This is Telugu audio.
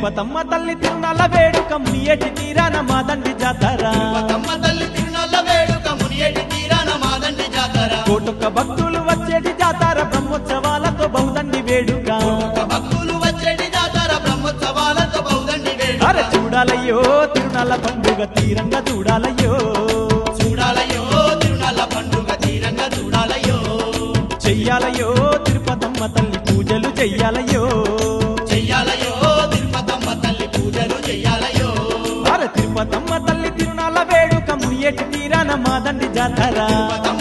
తిరుపతమ్మ తల్లి తిరునాళ్ళ వేడుక మునియేటి తీరాన మాదండి జాతర తిరుపతమ్మ తల్లి తిరునాళ్ళ వేడుక మునియేటి తీరాన మాదండి జాతర కోటొక్క భక్తులు వచ్చేటి జాతర బ్రహ్మోత్సవాలతో బహుదండి వేడుక ఒక భక్తులు వచ్చేటి జాతర బ్రహ్మోత్సవాలతో బహుదండి వేడుక అరే చూడాలయ్యో తిరునాళ్ళ పండుగ తీరంగా చూడాలయ్యో చూడాలయ్యో తిరునాళ్ళ పండుగ తీరంగా చూడాలయ్యో చెయ్యాలయ్యో తిరుపతమ్మ తల్లి పూజలు చెయ్యాలయ్యో చెయ్యాలయ్యో తిరుపతమ్మ తల్లి పూజలు చెయ్యాలయ్యో అరే తిరుపతమ్మ తల్లి తిరునాళ్ళ వేడుక మునియేటి తీరాన మాదండి జాతర తిరుపతమ్మ